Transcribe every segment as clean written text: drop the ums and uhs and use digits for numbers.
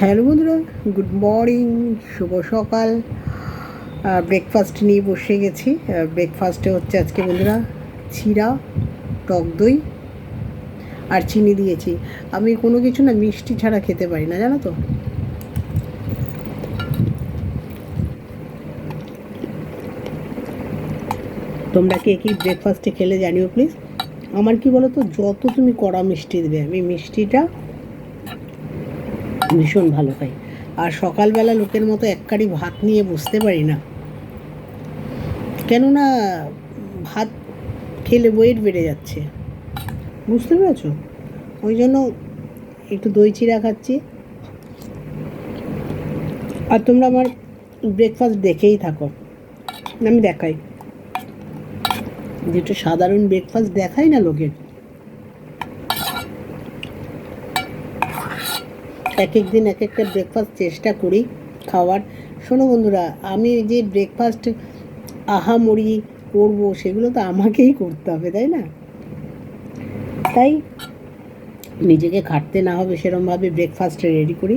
Hello বন্ধুরা, good morning, শুভ সকাল। Breakfast নিয়ে বসে গেছি। ব্রেকফাস্টে হচ্ছে আজকে বন্ধুরা চিড়া, টক দই আর চিনি দিয়েছি। আমি কোনো কিছু না মিষ্টি ছাড়া খেতে পারি না, জানো তো। তোমরা কে কি ব্রেকফাস্টে খেলে জানিও প্লিজ। আমার কি বলো তো, যত তুমি কড়া মিষ্টি দেবে আমি মিষ্টিটা ভীষণ ভালো খাই। আর সকালবেলা লোকের মতো এক কারি ভাত নিয়ে বসতে পারি না, কেননা ভাত খেলে ওয়েট বেড়ে যাচ্ছে, বুঝতে পেরেছো? ওই জন্য একটু দই চিড়া খাচ্ছি। আর তোমরা আমার ব্রেকফাস্ট দেখেই থাকো, আমি দেখাই, যেটা সাধারণ ব্রেকফাস্ট দেখাই না লোকের। এক এক দিন এক একটা ব্রেকফাস্ট চেষ্টা করি খাওয়ার। শোনো বন্ধুরা, আমি যে ব্রেকফাস্ট আহামরি করবো সেগুলো তো আমাকেই করতে হবে, তাই না? তাই নিজেকে খাটতে না হবে সেরমভাবে ব্রেকফাস্টে রেডি করি।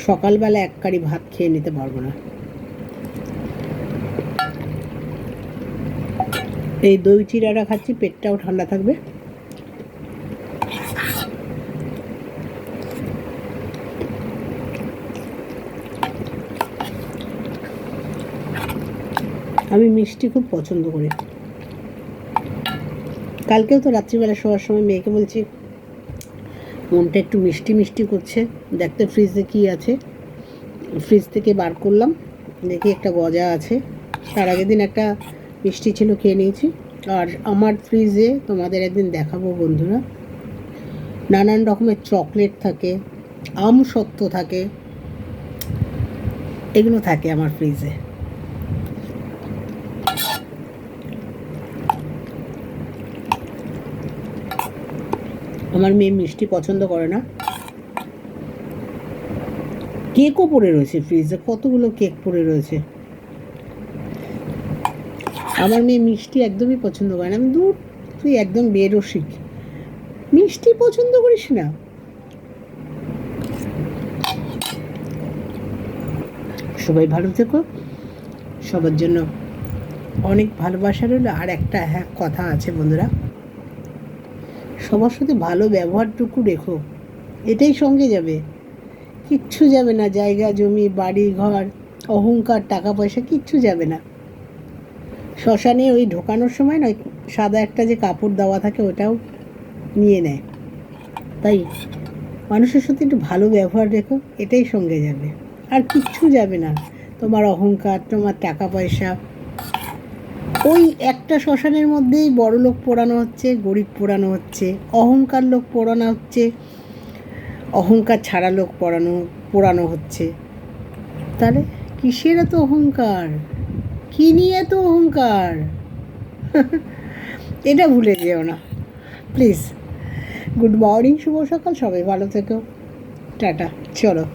সকালবেলা এক কারি ভাত খেয়ে নিতে পারবো না। এই দই চিড়াটা খাচ্ছি, পেটটাও ঠান্ডা থাকবে। আমি মিষ্টি খুব পছন্দ করি। কালকেও তো রাত্রিবেলা শোয়ার সময় মেয়েকে বলছি মনটা একটু মিষ্টি মিষ্টি করছে, দেখতে ফ্রিজে কি আছে। ফ্রিজ থেকে বার করলাম, দেখি একটা গজা আছে। তার আগের দিন একটা মিষ্টি ছিল, খেয়ে নিয়েছি। আর আমার ফ্রিজে তোমাদের একদিন দেখাবো বন্ধুরা, নানান রকমের চকলেট থাকে, আমসত্ত্ব থাকে, এগুলো থাকে আমার ফ্রিজে। আমার মেয়ে মিষ্টি পছন্দ করে না। কেকও পড়ে রয়েছে ফ্রিজে, কতগুলো কেক পড়ে রয়েছে। আমার মেয়ে মিষ্টি একদমই পছন্দ করে না। আমি দূর, তুই একদম বেরসিক, মিষ্টি পছন্দ করিস না। সবাই ভালো থেকো, সবার জন্য অনেক ভালোবাসা রইল। আর একটা কথা আছে বন্ধুরা, সবার সাথে ভালো ব্যবহারটুকু রেখো, এটাই সঙ্গে যাবে, কিচ্ছু যাবে না। জায়গা জমি বাড়ি ঘর অহংকার টাকা পয়সা কিচ্ছু যাবে না। শ্মশানে ওই ঢোকানোর সময় নয়, সাদা একটা যে কাপড় দেওয়া থাকে ওটাও নিয়ে নেয়। তাই মানুষের সাথে একটু ভালো ব্যবহার রেখো, এটাই সঙ্গে যাবে, আর কিচ্ছু যাবে না। তোমার অহংকার, তোমার টাকা পয়সা, ওই একটা শ্মশানের মধ্যেই বড় লোক পোড়ানো হচ্ছে, গরিব পোড়ানো হচ্ছে, অহংকার লোক পোড়ানো হচ্ছে, অহংকার ছাড়া লোক পোড়ানো হচ্ছে। তাহলে কিসের এত অহংকার, কী নিয়ে এত অহংকার? এটা ভুলে যেও না প্লিজ। গুড মর্নিং, শুভ সকাল, সবাই ভালো থেকো, টাটা, চলো।